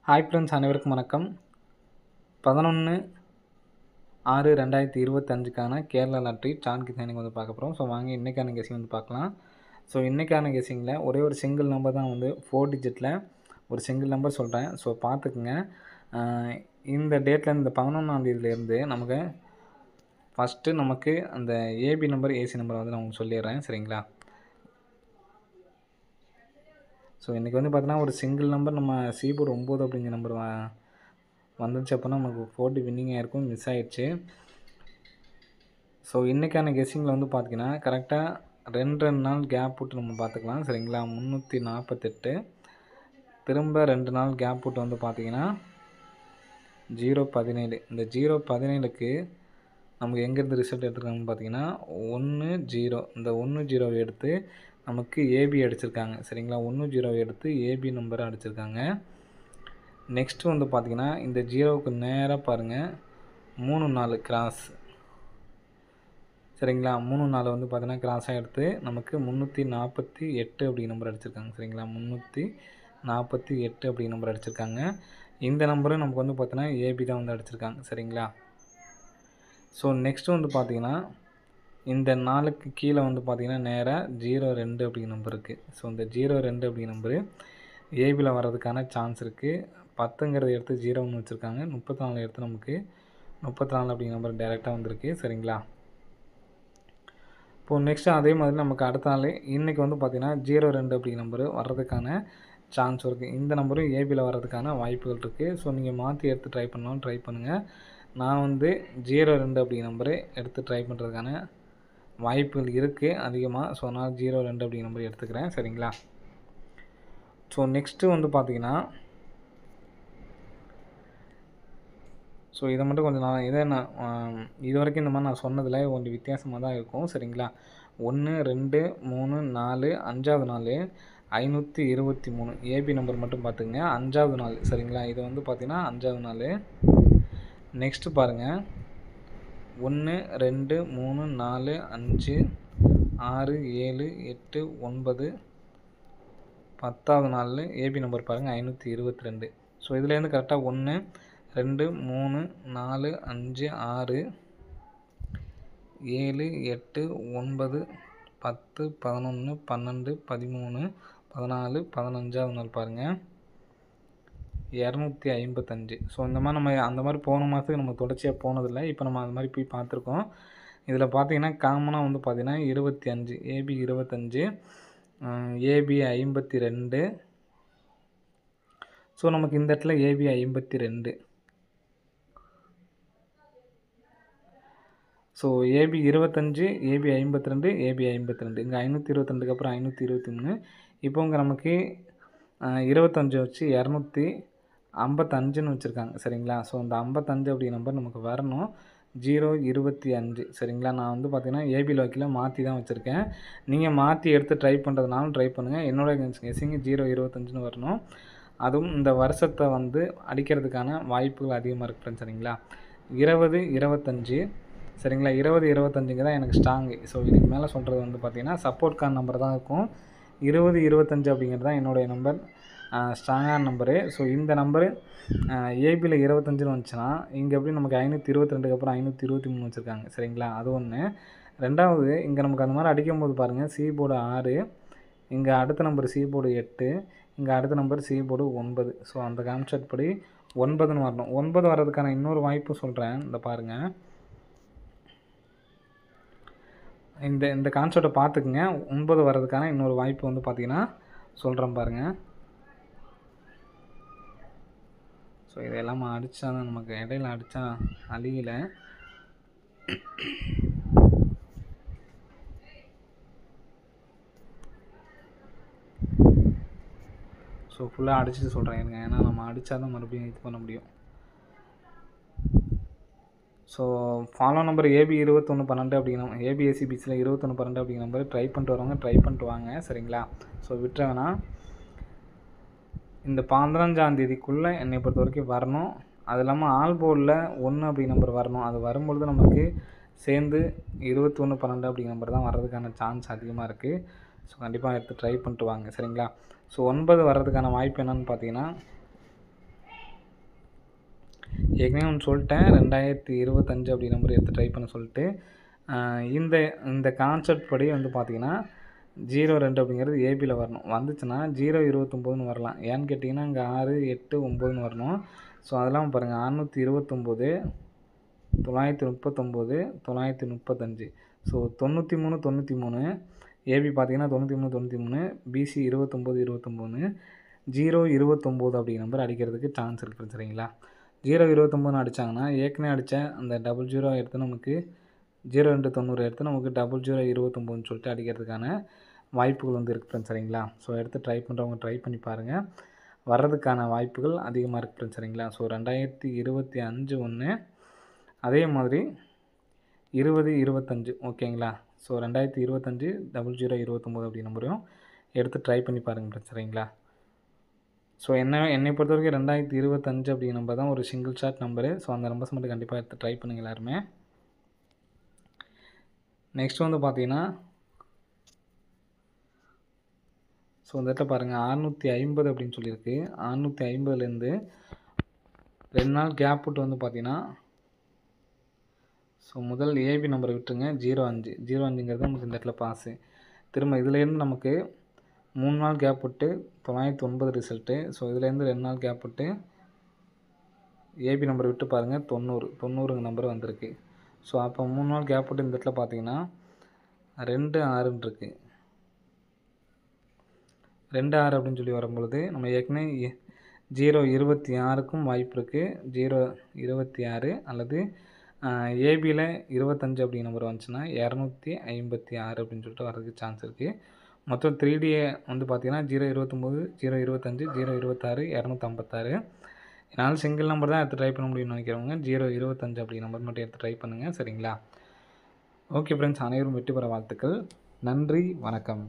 Hi friends, அனைவருக்கும் வணக்கம். 11/6/2025க்கான Kerala lottery San கிசானிங் வந்து பார்க்க போகிறோம். ஸோ வாங்க இன்றைக்கான கெஸிங் வந்து பார்க்கலாம். ஸோ இன்றைக்கான கெஸிங்கில் ஒரே ஒரு சிங்கிள் நம்பர் தான் வந்து 4 டிஜிட்டில் ஒரு சிங்கிள் நம்பர் சொல்கிறேன். ஸோ பார்த்துக்குங்க. இந்த டேட்டில் இந்த 11ஆம் தேதியிலேருந்து நமக்கு ஃபஸ்ட்டு நமக்கு அந்த ஏபி நம்பர் ஏசி நம்பர் வந்து நான் உங்களுக்கு சொல்லிடுறேன், சரிங்களா? ஸோ இன்றைக்கி வந்து பார்த்தீங்கன்னா ஒரு சிங்கிள் நம்பர் நம்ம சீபோர்டு 9 அப்படிங்கிற நம்பர் வந்துச்சு அப்படின்னா நமக்கு 40 வின்னிங்காக இருக்கும், மிஸ் ஆகிடுச்சு. ஸோ இன்றைக்கான கெஸ்ஸிங்கில் வந்து பார்த்திங்கன்னா கரெக்டாக 2 நாள் கேப் விட்டு நம்ம பார்த்துக்கலாம், சரிங்களா? 348 திரும்ப 2 நாள் கேப் விட்டு வந்து பார்த்திங்கன்னா 017. இந்த 017க்கு நமக்கு எங்கேருந்து ரிசல்ட் எடுத்துருக்காங்கன்னு பார்த்தீங்கன்னா 10. இந்த 10 எடுத்து நமக்கு ஏபி அடிச்சிருக்காங்க, சரிங்களா? 10 எடுத்து ஏபி நம்பரை அடிச்சிருக்காங்க. நெக்ஸ்ட்டு வந்து பார்த்திங்கன்னா இந்த 0க்கு நேராக பாருங்கள் 3 கிராஸ், சரிங்களா? 3 வந்து பார்த்தீங்கன்னா கிராஸாக எடுத்து நமக்கு 348 அப்படி நம்பர் அடிச்சிருக்காங்க, சரிங்களா? 348 அப்படி நம்பர் அடிச்சிருக்காங்க. இந்த நம்பரும் நமக்கு வந்து பார்த்தீங்கன்னா ஏபி தான் வந்து அடிச்சிருக்காங்க, சரிங்களா? ஸோ நெக்ஸ்ட்டு வந்து பார்த்திங்கன்னா இந்த 4க்கு கீழே வந்து பார்த்திங்கன்னா நேராக 02 அப்படிங்கிற நம்பர் இருக்குது. ஸோ இந்த 02 அப்படிங்கிற நம்பரு ஏபியில் வர்றதுக்கான சான்ஸ் இருக்குது. 10ங்கிறத எடுத்து 0ன்னு வச்சுருக்காங்க. 34 எடுத்து நமக்கு 34 அப்படிங்கிற நம்பர் டைரெக்டாக வந்திருக்கு, சரிங்களா? இப்போது நெக்ஸ்ட்டு அதே மாதிரி நமக்கு அடுத்த நாள் இன்றைக்கி வந்து பார்த்திங்கன்னா 02 அப்படிங்கிற நம்பரு வர்றதுக்கான சான்ஸ் இருக்குது. இந்த நம்பரும் ஏபியில் வர்றதுக்கான வாய்ப்புகள் இருக்குது. ஸோ நீங்கள் மாற்றி எடுத்து ட்ரை பண்ணாலும் ட்ரை பண்ணுங்கள். நான் வந்து 02 அப்படிங்கிற நம்பரை எடுத்து ட்ரை பண்ணுறதுக்கான வாய்ப்புகள் இருக்குது அதிகமாக. ஸோ அதனால் 02 அப்படிங்கிற நம்பர் எடுத்துக்கிறேன், சரிங்களா? ஸோ நெக்ஸ்ட்டு வந்து பார்த்திங்கன்னா ஸோ இதை மட்டும் கொஞ்சம் இது வரைக்கும் இந்த மாதிரி நான் சொன்னதில் கொஞ்சம் வித்தியாசமாக தான் இருக்கும், சரிங்களா? 1, 2, 3, 4 5வது நாள் 523 ஏபி நம்பர் மட்டும் பார்த்துங்க. 5வது நாள், சரிங்களா? இது வந்து பார்த்திங்கன்னா 5வது நாள். நெக்ஸ்ட்டு பாருங்கள் 1, 2, 3, 4, 5, 6, 7, 8, 9 10வது நாள் ஏபி நம்பர் பாருங்கள் 522. ஸோ இதுலேருந்து கரெக்டாக 1, 2, 3, 4, 5, 6, 7, 8, 9, 10, 11, 12, 13, 14, 15வது நாள் பாருங்கள் 255. ஸோ இந்த மாதிரி நம்ம அந்த மாதிரி போன மாதத்துக்கு நம்ம தொடர்ச்சியாக போனதில்லை. இப்போ நம்ம அது மாதிரி போய் பார்த்துருக்கோம். இதில் பார்த்திங்கன்னா காமனாக வந்து பார்த்திங்கன்னா 25 ஏபி 25, ஏபி 52. ஸோ நமக்கு இந்த இடத்துல AB 52. So AB 25, AB 52, AB 52. இங்கே 522க்கு அப்புறம் 523. இப்போ இங்கே நமக்கு 25 வச்சு 255ன்னு வச்சுருக்காங்க, சரிங்களா? ஸோ அந்த 55 அப்படி நம்பர் நமக்கு வரணும். 025, சரிங்களா? நான் வந்து பார்த்திங்கன்னா ஏபியில் வைக்கல, மாற்றி தான் வச்சுருக்கேன். நீங்கள் மாற்றி எடுத்து ட்ரை பண்ணுறதுனாலும் ட்ரை பண்ணுங்கள். என்னோடய கெஸ்ஸிங் 025ன்னு வரணும். அதுவும் இந்த வருஷத்தை வந்து அடிக்கிறதுக்கான வாய்ப்புகள் அதிகமாக இருக்குது, சரிங்களா? 20, 25, சரிங்களா? 20, 25ங்க தான் எனக்கு ஸ்ட்ராங்கு. ஸோ இதுக்கு மேலே சொல்கிறது வந்து பார்த்திங்கன்னா சப்போர்ட்கான நம்பர் தான் இருக்கும். 20, 25 அப்படிங்கிறது தான் என்னுடைய நம்பர், ஸ்ட்ராங்கான நம்பரு. ஸோ இந்த நம்பரு ஏபியில் 25ன்னு வந்துச்சுன்னா இங்கே எப்படி நமக்கு 522க்கு அப்புறம் 523 வச்சுருக்காங்க, சரிங்களா? அது ஒன்று. ரெண்டாவது இங்கே நமக்கு அந்த மாதிரி அடிக்கும்போது பாருங்கள் சி போர்டு 6, இங்கே அடுத்த நம்பர் சி போர்டு 8, இங்கே அடுத்த நம்பர் சி போர்டு 9. ஸோ அந்த கான்செப்ட் படி 9ன்னு வரணும். 9 வர்றதுக்கான இன்னொரு வாய்ப்பு சொல்கிறேன், இந்த பாருங்கள். இந்த கான்செப்டை பார்த்துக்குங்க. 9 வர்றதுக்கான இன்னொரு வாய்ப்பு வந்து பார்த்திங்கன்னா சொல்கிறேன் பாருங்கள். ஸோ இதெல்லாம் அடித்தா தான் நமக்கு இடையில அடித்தா அழியலை. ஸோ ஃபுல்லாக அடிச்சுட்டு சொல்கிறேன் இருங்க, ஏன்னா நம்ம அடித்தா தான் மறுபடியும் இது பண்ண முடியும். ஸோ ஃபாலோ நம்பர் ஏபி 2112 அப்படிங்கிற ஏபிஎஸ்சிபிஸில் 2112 அப்படிங்கிற நம்பர் ட்ரை பண்ணிட்டு வரவங்க ட்ரை பண்ணிட்டு வாங்க, சரிங்களா? ஸோ விட்டுற வேணாம். இந்த 15ஆம் தேதிக்குள்ளே என்னை பொறுத்த வரைக்கும் வரணும். அது இல்லாமல் ஆல் போர்டில் 1 அப்படிங்கிற நம்பர் வரணும். அது வரும்பொழுது நமக்கு சேர்ந்து 2112 அப்படிங்கிற நம்பர் தான் வர்றதுக்கான சான்ஸ் அதிகமாக இருக்குது. ஸோ கண்டிப்பாக எடுத்து ட்ரை பண்ணிட்டு வாங்க, சரிங்களா? ஸோ 9 வர்றதுக்கான வாய்ப்பு என்னென்னு பார்த்தீங்கன்னா ஏற்கனவே ஒன்று சொல்லிட்டேன் 2025 அப்படி நம்பர் எடுத்து ட்ரை பண்ண சொல்லிட்டு. இந்த இந்த கான்செப்ட் படி வந்து பார்த்தீங்கன்னா 02 அப்படிங்கிறது ஏபியில் வரணும். வந்துச்சுன்னா 029ன்னு வரலாம். ஏன்னு கேட்டிங்கன்னா இங்கே 6, 8, 9ன்னு வரணும். ஸோ அதெல்லாம் பாருங்கள் 629, 939, 935. ஸோ 93, 93. ஏபி பார்த்தீங்கன்னா 93, 93. பிசி 29, 29. 029 அப்படிங்கிற நம்பர் அடிக்கிறதுக்கு சான்ஸ் இருக்குது சரிங்களா. 029 அடித்தாங்கன்னா ஏற்கனவே அடித்த அந்த 00 எடுத்து நமக்கு 0290 எடுத்து நமக்கு 0029ன்னு சொல்லிட்டு அடிக்கிறதுக்கான வாய்ப்புகள் வந்து இருக்குது ஃப்ரெண்ட்ஸ் சரிங்களா. ஸோ எடுத்து ட்ரை பண்ணுறவங்க ட்ரை பண்ணி பாருங்கள். வர்றதுக்கான வாய்ப்புகள் அதிகமாக இருக்குது ஃப்ரெண்ட்ஸ் சரிங்களா. ஸோ 2025 ஒன்று, அதே மாதிரி 20, 25 ஓகேங்களா. ஸோ 2025 0029 அப்படி நம்பரையும் எடுத்து ட்ரை பண்ணி பாருங்கள் ஃப்ரெண்ட்ஸ் சரிங்களா. ஸோ என்னை பொறுத்த வரைக்கும் 2025 அப்படிங்கிற நம்பர் தான் ஒரு சிங்கிள் ஷாட் நம்பரு. ஸோ அந்த நம்பர்ஸ் மட்டும் கண்டிப்பாக எடுத்து ட்ரை பண்ணுங்கள் எல்லாருமே. நெக்ஸ்ட் வந்து பார்த்தீங்கன்னா ஸோ இந்த இடத்துல பாருங்கள் 650 அப்படின்னு சொல்லியிருக்கு. 650லேருந்து 2 நாள் கேப் விட்டு வந்து பார்த்தீங்கன்னா ஸோ முதல் ஏபி நம்பரை விட்டுருங்க 05. 05ங்கிறது நமக்கு இந்த இடத்துல பாஸு. திரும்ப இதுலேருந்து நமக்கு 3 நாள் கேப் விட்டு 909 ரிசல்ட்டு. ஸோ இதுலேருந்து 2 நாள் கேப் விட்டு ஏபி நம்பரை விட்டு பாருங்கள் 90 நம்பர் வந்திருக்கு. ஸோ அப்போ 3 நாள் கேப் விட்டு இந்த இடத்துல பார்த்தீங்கன்னா 26ன்னு இருக்குது. 26 அப்படின்னு சொல்லி வரும்பொழுது நம்ம ஏற்கனவே 026க்கும் வாய்ப்பு இருக்குது. 026 அல்லது ஏபியில் 25 அப்படிங்கிற நம்பர் வந்துச்சுன்னா 256 அப்படின்னு சொல்லிட்டு வரதுக்கு சான்ஸ் இருக்குது. மொத்தம் 3D வந்து பார்த்தீங்கன்னா 029, 025, 026, 256. என்னால் சிங்கிள் நம்பர் தான் எடுத்து ட்ரை பண்ண முடியும்னு நினைக்கிறவங்க 025 அப்படிங்கிற நம்பர் மட்டும் எடுத்து ட்ரை பண்ணுங்கள் சரிங்களா. ஓகே ஃப்ரெண்ட்ஸ், அனைவரும் வெற்றி பெற வாழ்த்துக்கள். நன்றி, வணக்கம்.